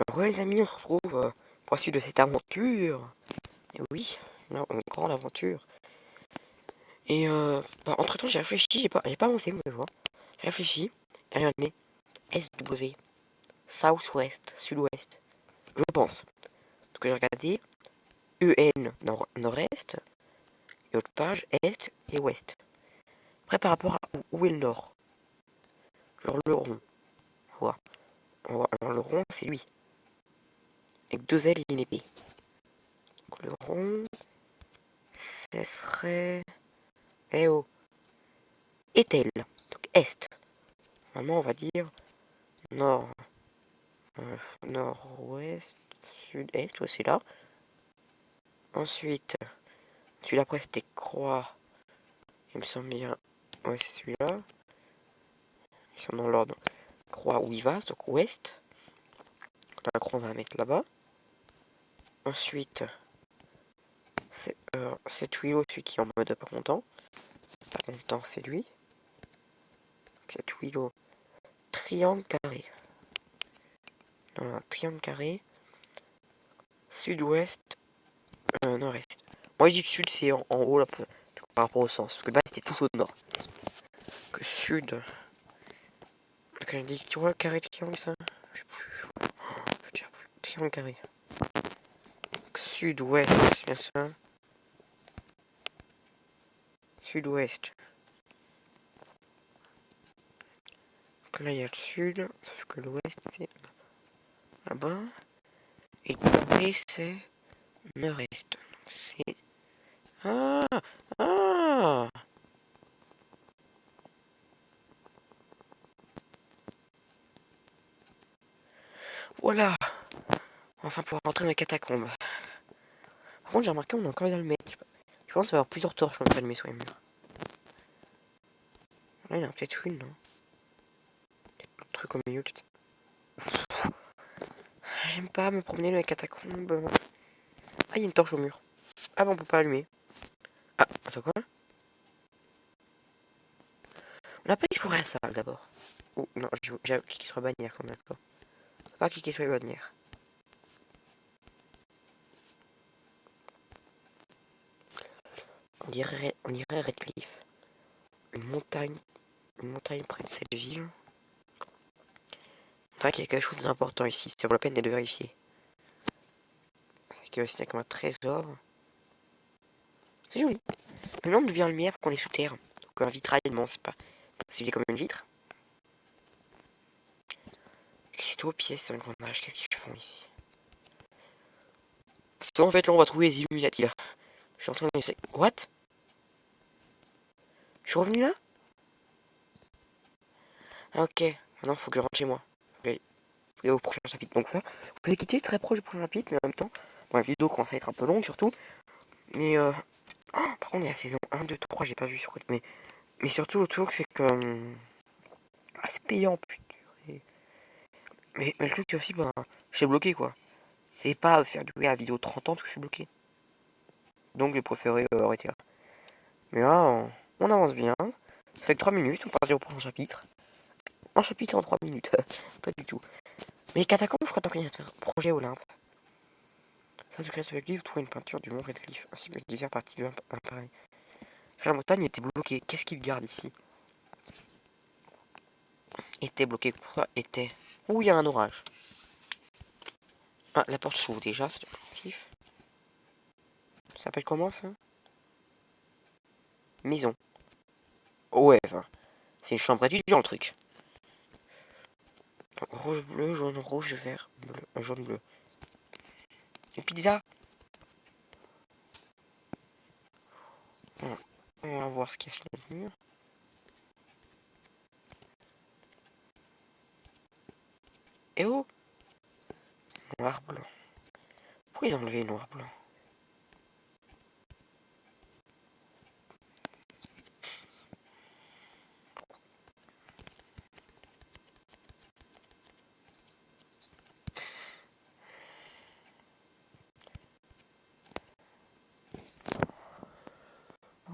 Re les amis, on se retrouve pour la suite de cette aventure. Et oui, une grande aventure. Et entre temps j'ai réfléchi, j'ai pas avancé, vous pouvez voir. J'ai réfléchi, et regardez, SW, Southwest, Sud-Ouest, je pense. Donc j'ai regardé EN, Nord-Est, et autre page, Est et Ouest. Après par rapport à où est le Nord, genre le rond, voilà. Alors le rond c'est lui, avec deux L et une épée. Donc le rond, ce serait... Eh oh, Etel, donc Est. Maintenant, on va dire nord, nord-ouest, sud-est, ouais, c'est là. Ensuite, celui-là après c'était croix. Il me semble bien. Ouais, c'est celui-là. Ils sont dans l'ordre. Croix où il va, donc ouest. La croix, on va la mettre là-bas. Ensuite, c'est Willow, celui qui est en mode pas content. Pas content, c'est lui. C'est Willow. Triangle carré. Non, triangle carré. Sud-ouest, nord-est. Moi, je dis que sud, c'est en haut là, par rapport au sens. Parce que là, c'était tous au nord. Que sud. Donc, elle dit, tu vois le carré de triangle, ça? Je sais plus. Je sais plus. Triangle carré. Sud-ouest, c'est bien ça. Sud-ouest. Donc là, il y a le sud. Sauf que l'ouest, c'est là-bas. Et le c'est nord-est. Donc, c'est. Ah! Ah! Voilà! Enfin, pour rentrer dans les catacombes. Par contre, j'ai remarqué, on est encore dans le mettre. Je pense qu'il va y avoir plusieurs torches pour allumer sur les murs. Là, il y en a peut-être une, non? Le truc au milieu, peut-être. J'aime pas me promener dans les catacombes. Ah, il y a une torche au mur. Ah bon, on peut pas allumer. Ah, attends quoi? On n'a pas exploré la salle d'abord. Oh, non, j'ai cliqué sur la bannière quand même, d'accord. Pas cliquer sur les bannières. On dirait Redcliffe. Une montagne près de cette ville. On dirait qu'il y a quelque chose d'important ici. Ça vaut la peine de vérifier. C'est que c'est comme un trésor. C'est joli. Maintenant, d'où vient la lumière qu'on est sous terre. Donc un vitrail, non, c'est pas. C'est comme une vitre. Cristaux, pièces, engrenages, qu'est-ce qu'ils font ici? En fait, là, on va trouver les Illuminati, là. Je suis en train de laisser. What? Je suis revenu là? Ah, ok. Maintenant, faut que je rentre chez moi. Faut aller au prochain chapitre. Donc, ça, vous pouvez quitter très proche du prochain chapitre, mais en même temps, bon, la vidéo commence à être un peu longue, surtout. Mais, oh, par contre, il y a la saison 1, 2, 3, j'ai pas vu sur. Mais surtout, le truc, c'est que. Ah, c'est payant, putain. Mais le truc, c'est aussi, ben, je suis bloqué, quoi. Et pas faire durer la vidéo 30 ans parce que je suis bloqué. Donc, j'ai préféré arrêter là. Mais là, on avance bien. Ça fait que 3 minutes, on passe au prochain chapitre. Un chapitre en 3 minutes. Pas du tout. Mais les catacombes, je crois qu'il y a un projet Olympe. Face au créateur Redcliffe, trouver une peinture du mont Redcliffe, ainsi que les diverses parties de l'appareil. La montagne était bloquée. Qu'est-ce qu'il garde ici? Était bloqué. Pourquoi était? Ouh, il y a un orage. Ah, la porte s'ouvre déjà, c'est positif. Ça s'appelle comment ça? Maison. Oh, ouais, enfin, c'est une chambre étudiante le truc. Rouge, bleu, jaune, rouge, vert, bleu, jaune, bleu. Une pizza. On va voir ce qu'il y a sur le mur. Eh oh! Noir-blanc. Pourquoi ils ont enlevé noir-blanc?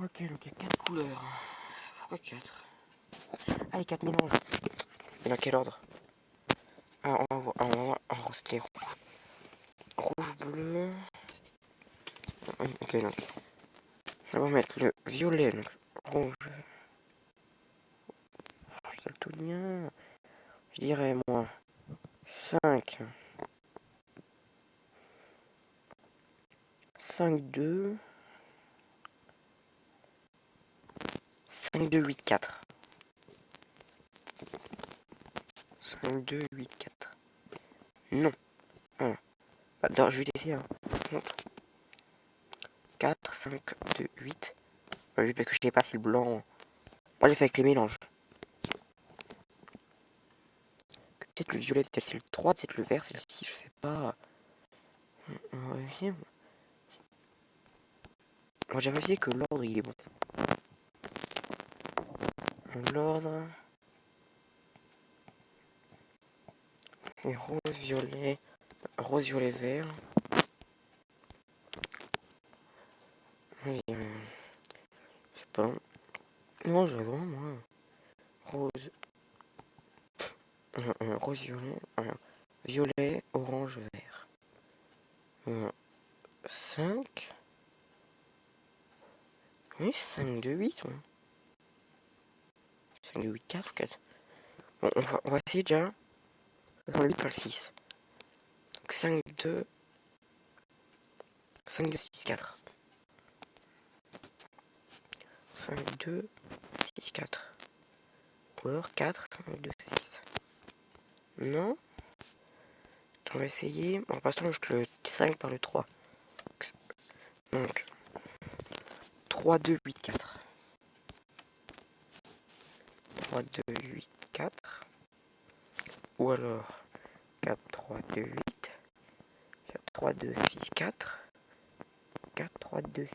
Ok, donc il y a 4 couleurs. Pourquoi 4? Allez, 4 mélanges. Et dans quel ordre? Ah, on va voir en c'était rouge. Rouge, bleu. Ok, donc. On va mettre le violet, donc. Rouge. Daltonien. Je dirais, moi. 5. 5, 2. 5, 2, 8, 4. 5, 2, 8, 4. Non. Voilà. Bah, non, je vais laisser un. 4, 5, 2, 8. Juste parce que je sais pas si le blanc. Moi j'ai fait avec les mélanges. Peut-être le violet, peut-être c'est le 3, peut-être le vert, c'est le 6, je sais pas. On va vérifier. Moi j'ai vérifié que l'ordre il est bon. L'ordre. Et rose, violet, vert. Je sais pas. Non, j'ai vraiment moi. Rose. Rose, violet. Violet, orange, vert. 5. Oui, 5, 2, 8. 5, 2, 8, 4, 4. Bon, on va essayer déjà. Dans le 8 par le 6. Donc 5, 2. 5, 2, 6, 4. 5, 2, 6, 4. Ou alors 4, 5, 2, 6. Non. On va essayer. Bon, pour l'instant, je le 5 par le 3. Donc 3, 2, 8, 4. 3, 2, 8, 4. Ou alors 4, 3, 2, 8. 4, 3, 2, 6, 4. 4, 3, 2, 6.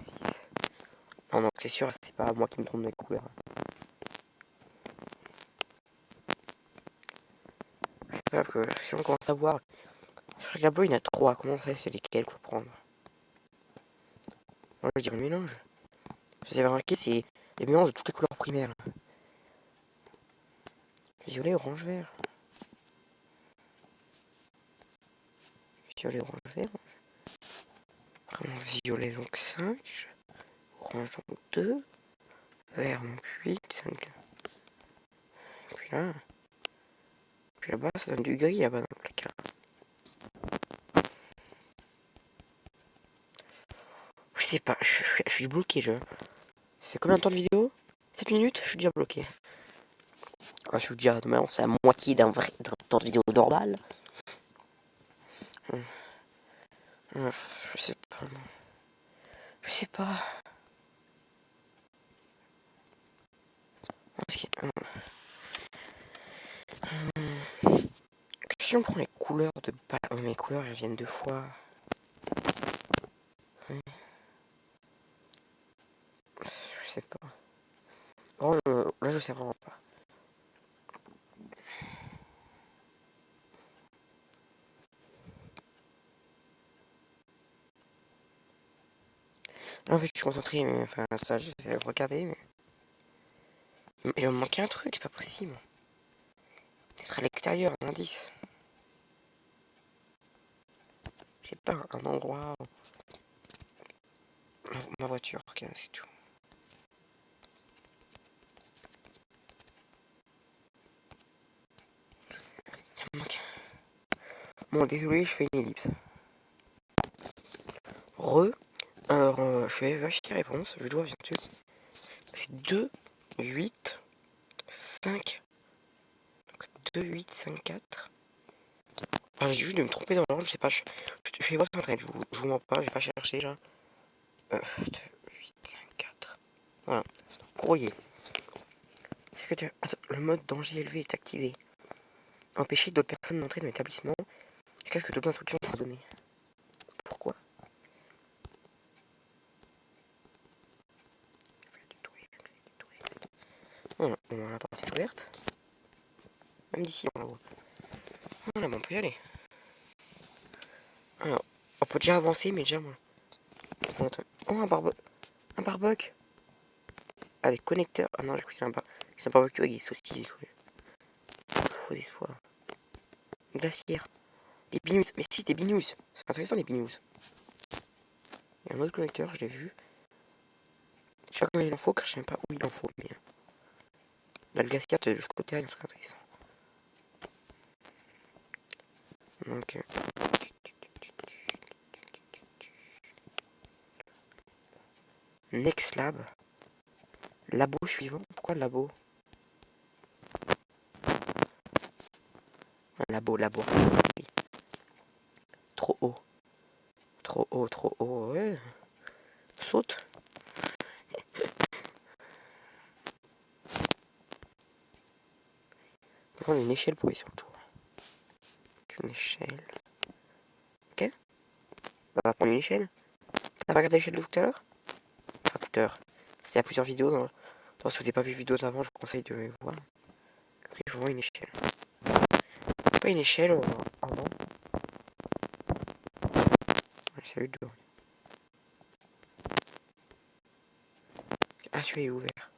Non, non, c'est sûr, c'est pas moi qui me trompe dans les couleurs. Je sais pas, que si on commence à voir. Sur la tableau, il y en a 3. Comment ça, c'est lesquels qu'il faut prendre? Moi, je dirais mélange. Vous avez remarqué, c'est les mélanges de toutes les couleurs primaires. Violet, orange, vert. Violet, orange, vert. Vraiment violet, donc 5. Orange, donc 2. Vert, donc 8. 5. Puis là-bas, ça donne du gris là-bas dans le placard. Je sais pas, je suis bloqué là. Ça fait combien de temps de vidéo? 7 minutes? Je suis déjà bloqué. Ah, je suis déjà, maintenant c'est à moitié d'un vrai temps de vidéo normal. Je sais pas. Je sais pas. Si on prend les couleurs de bas, mes couleurs elles viennent 2 fois. Je sais pas. Oh, là je sais vraiment pas. Là, en fait, je suis concentré, mais enfin, ça, j'essaie de regarder, mais. Il va me manquer un truc, c'est pas possible. Être à l'extérieur, un indice. Je sais pas, un endroit. Ma voiture, ok, c'est tout. Ça me manque. Bon, désolé, je fais une ellipse. Alors, je vais vérifier les réponses, je dois bien dessus. C'est 2, 8, 5. Donc 2, 8, 5, 4. Ah, j'ai juste de me tromper dans l'ordre, je sais pas. Je vais voir sur internet, je vous mens pas, j'ai pas cherché là. 2, 8, 5, 4. Voilà. Courrier. Secrétaire. Attends, le mode danger élevé est activé. Empêcher d'autres personnes d'entrer dans l'établissement. Qu'est-ce que d'autres instructions sont données? Pourquoi? Voilà, on a la porte est ouverte. Même d'ici, on la voit. Voilà, bon, on peut y aller. Alors, on peut déjà avancer, mais déjà, moi. Oh, un barbecue. Ah, des connecteurs. Ah non, j'ai cru que c'est un barbecue avec des saucisses. Faux espoir. Glacière. Des binous. Mais si, des binous. C'est intéressant, les binous. Il y a un autre connecteur, je l'ai vu. Je sais pas combien il en faut, car je sais même pas où il en faut. Mais là, le gasket de l'autre côté, il y a un truc intéressant. Donc... Next Lab. Labo suivant. Pourquoi le labo? Labo. Oui. Trop haut. Trop haut, ouais. Saute. On prend une échelle pour y sur le tour. Une échelle. Ok. On va prendre une échelle. T'as pas regardé l'échelle de tout à l'heure? Enfin, tout à l'heure. Il y a plusieurs vidéos. Donc, si vous n'avez pas vu vidéo d'avant, je vous conseille de les voir. Je vois une échelle. Pas une échelle avant. Salut de. Ah, celui-là est ouvert.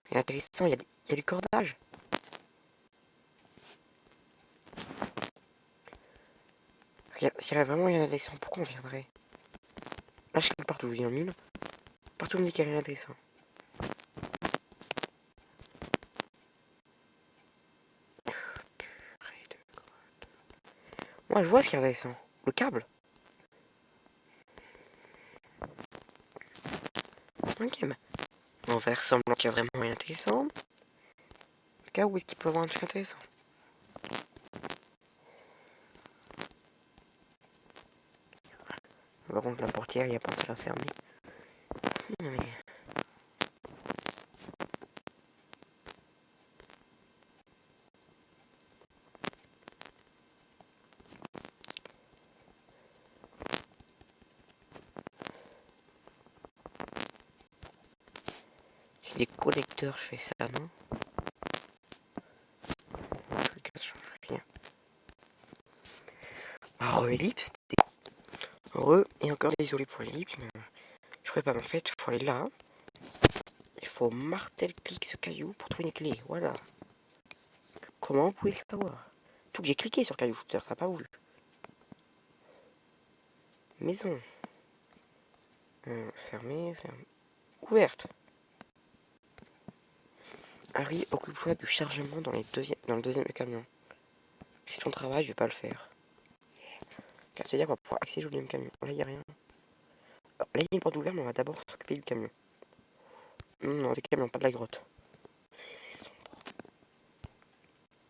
Il est intéressant, il y a du cordage. S'il y avait vraiment rien d'intéressant, pourquoi on viendrait? Là, je sais partout où il y a un mine. Partout on me dit qu'il n'y a rien d'intéressant. Moi, je vois ce qui est intéressant. Le câble. Ok, mais on va faire semblant qu'il y a vraiment rien d'intéressant. Le cas où est-ce qu'il peut y avoir un truc intéressant? Par contre, la portière, il n'y a pas à la fermer. Non, mais... J'ai des collecteurs, je fais ça, non? Le cas, ça change rien. Re-ellipse. Et encore désolé pour l'ellipse, mais je ferais pas, mais en fait, il faut aller là. Il faut martel-clic ce caillou pour trouver une clé, voilà. Comment vous pouvez le savoir? Tout que j'ai cliqué sur caillou footer, ça n'a pas voulu. Maison. Fermée. Ouverte. Harry, occupe-toi du chargement dans le deuxième camion. C'est ton travail, je vais pas le faire. Car c'est-à-dire qu'on va pouvoir accéder au deuxième camion. Là, il n'y a rien. Alors, là, il y a une porte ouverte, mais on va d'abord s'occuper du camion. Non, du camion, pas de la grotte. C'est sombre.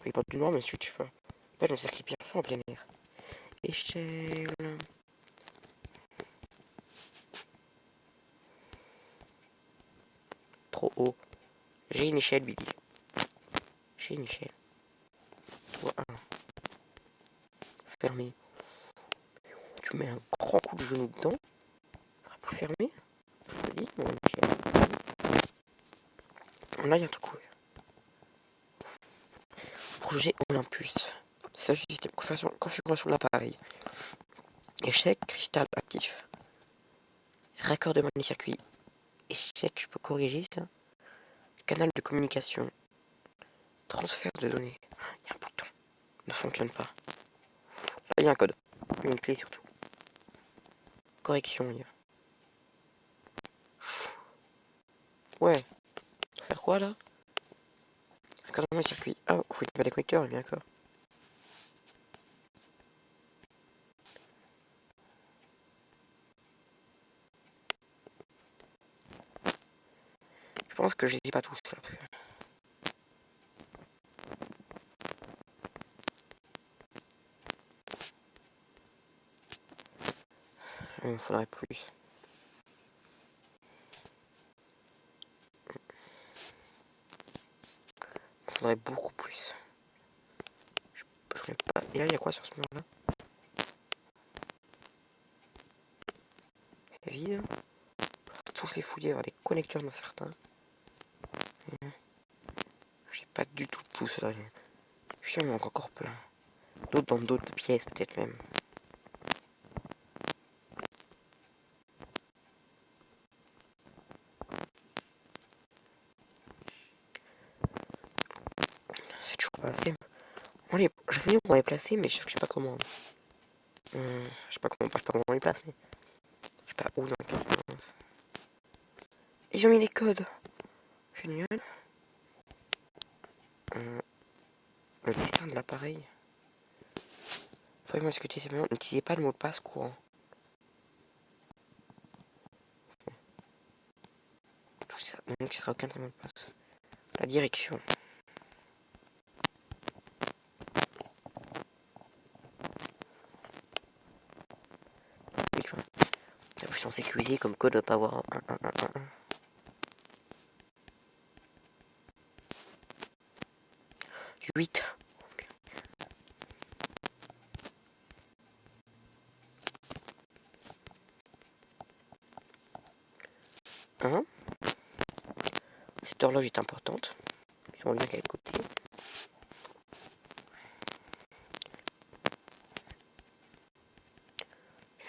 Les portes du noir, mais ensuite, je sais pas. En fait, je me sers bien fort en plein air. Échelle. Trop haut. J'ai une échelle, Billy. J'ai une échelle. Toi, un. Fermé. Tu mets un grand coup de genou dedans. Ça sera plus fermé. Je te dis, mon échelle. Là, il y a un truc ouvert. Projet Olympus. C'est ça, système configuration de l'appareil. Échec, cristal actif. Raccordement des circuits. Échec, je peux corriger ça. Canal de communication. Transfert de données. Il y a un bouton. Ne fonctionne pas. Là, il y a un code. Il y a une clé surtout. Correction, il y a. Ouais. Faire quoi là? Raccordement des circuits. Ah, faut éteindre les connecteurs, bien d'accord. Je pense que je les ai pas tous là. Il me faudrait plus. Il me faudrait beaucoup plus. Je n'ai pas. Et là, il y a quoi sur ce mur-là? C'est vide. Tous les fouiller, avoir des connecteurs dans certains. J'ai pas du tout tout ça. Je suis sûr qu'il manque encore plein. D'autres dans d'autres pièces, peut-être même. pas la flemme. Je vais on va les placer, mais je sais pas comment. Je sais pas comment on les place, mais je sais pas où dans le place. Ils ont mis les codes. Génial. Le putain de l'appareil. Faudrait que moi discuter simplement. N'utilisez pas le mot de passe courant. Tout ça. Donc ce sera aucun mot de passe. La direction. Ça vous sont sécurisés comme code, doit pas avoir un. 8. Cette horloge est importante. On voit bien qu'elle est de côté.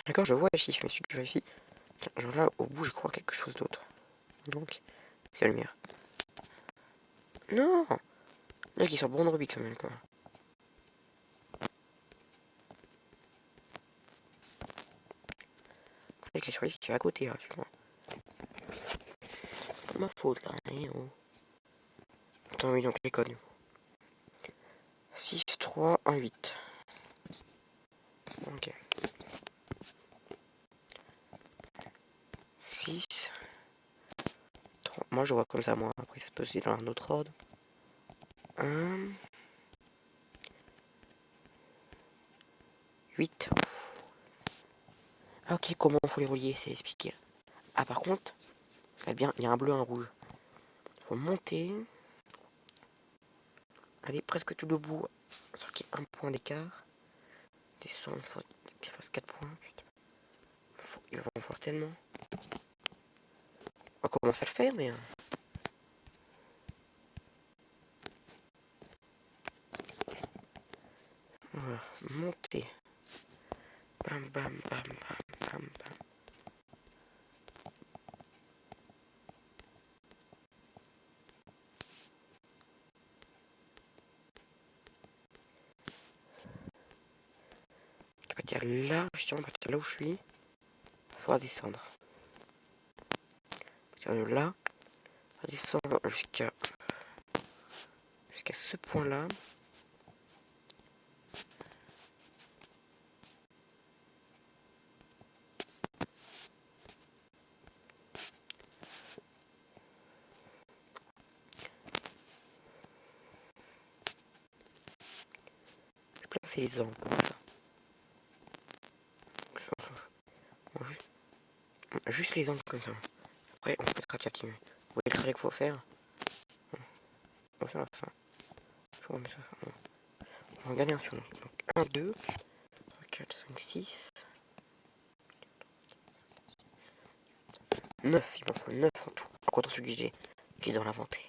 D'accord, je vois les chiffres, mais je vérifie. Genre là, au bout, je crois quelque chose d'autre. Donc, c'est la lumière. Non! Là, qui sont bons de Rubik quand même, quoi. Là, qui est sur les qui va à côté, là, tu vois. C'est pas ma faute, là. Hein, oh. Attends, oui, donc les codes. 6, 3, 1, 8. Ok. 6, 3. Moi, je vois comme ça, moi. Après, ça peut se dans un autre ordre. 1, 8. Ah, ok, comment il faut les relier, c'est expliqué. Ah, par contre, c'est bien, il y a un bleu et un rouge. Il faut monter. Aller presque tout debout, sans qu'il y ait un point d'écart. Descendre, il faut qu'il fasse 4 points. Putain. Il va en falloir tellement. On va commencer à le faire, mais. Voilà, monter. Bam, bam, bam, bam, bam, bam. À partir là, justement, à partir là où je suis, il faut descendre. À partir de là, on va descendre jusqu'à ce point-là. Je peux lancer les angles comme ça. Juste les angles comme ça. Après, on peut être petit. Vous voyez le travail qu'il faut faire. On va faire la fin. Je vais remettre ça. On va regarder un surnom. Donc 1, 2, 3, 4, 5, 6. 9, il m'en faut 9 en tout. En comptant celui que j'ai qui est dans l'inventaire.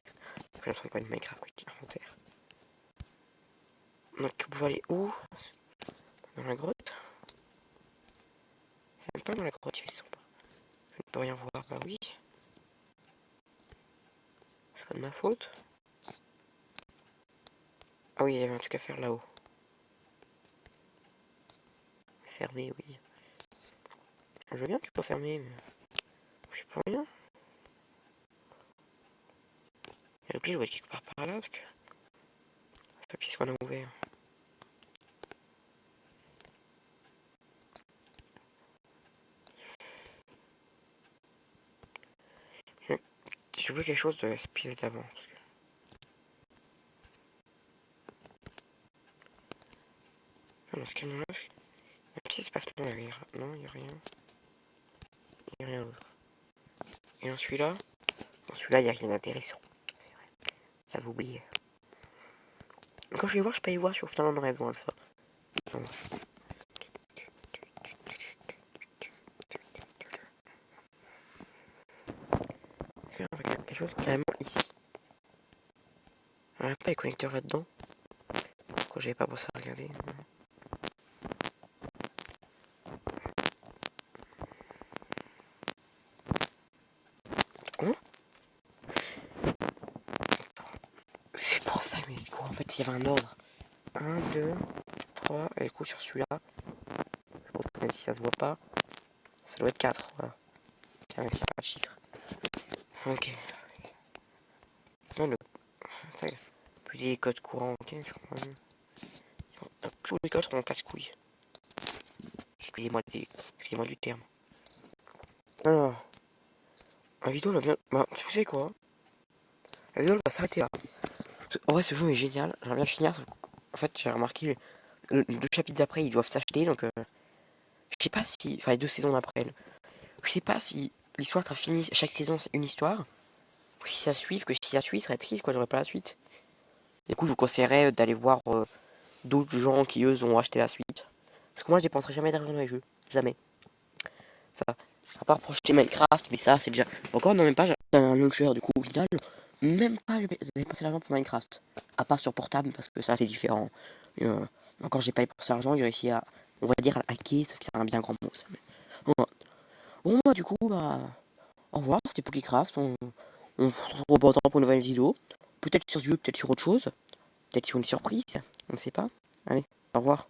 Je ne sens pas une Minecraft qui est l'inventaire. Donc vous pouvez aller où? Dans la grotte? Même pas dans la grotte, il fait sombre. Je ne peux rien voir, bah oui. C'est pas de ma faute. Ah oui, il y avait un truc à faire là-haut. Fermer, oui. Je veux bien que tu peux fermer, mais je sais pas rien. Et le pli, je vois quelque part par là, parce que c'est la pièce qu'on a ouvert. Je veux quelque chose de cette pièce d'avant. Dans ce camion-là, un petit espacement derrière. Non, il n'y a rien. Il n'y a rien d'autre. Et dans celui-là, il n'y a rien d'intéressant. C'est vrai. J'avais oublié. Quand je vais voir, je peux y voir, je suis finalement on aurait besoin de ça. Bon. Quelque chose carrément ici. On n'a pas les connecteurs là-dedans. Pourquoi j'avais pas pensé à regarder? C'est pour ça, mais du coup, en fait, il y avait un ordre. 1, 2, 3, et du coup sur celui-là, même si ça se voit pas, ça doit être 4, voilà. Tiens, même si pas de chiffre. Ok. Ça, plus des codes courants, ok. Tous les codes seront casse-couilles. Excusez-moi du terme. Alors, la vidéo, là, bien... Bah, tu sais quoi? La vidéo, elle va s'arrêter là. En vrai, ce jeu est génial. J'aimerais bien finir. En fait, j'ai remarqué les 2 chapitres d'après, ils doivent s'acheter. Donc, je sais pas si. Enfin, les 2 saisons d'après. Je sais pas si l'histoire sera finie. Chaque saison, c'est une histoire. Ou si ça suit. Parce que si ça suit, ça serait triste, quoi. J'aurais pas la suite. Du coup, je vous conseillerais d'aller voir d'autres gens qui, eux, ont acheté la suite. Parce que moi, je dépenserai jamais d'argent dans les jeux. Jamais. Ça. À part projeter Minecraft. Mais ça, c'est déjà. Encore, non, même pas. J'ai un launcher. Du coup, au final, même pas dépenser l'argent pour Minecraft. À part sur portable, parce que ça, c'est différent. Et, encore, j'ai pas dépensé l'argent. J'ai réussi à. On va dire à hacker, sauf que c'est un bien grand mot. Ça. Mais, voilà. Bon, bah, du coup, bah. Au revoir, c'était PokéCraft. On se retrouve pas pour une nouvelle vidéo. Peut-être sur ce jeu, peut-être sur autre chose. Peut-être sur une surprise. On ne sait pas. Allez, au revoir.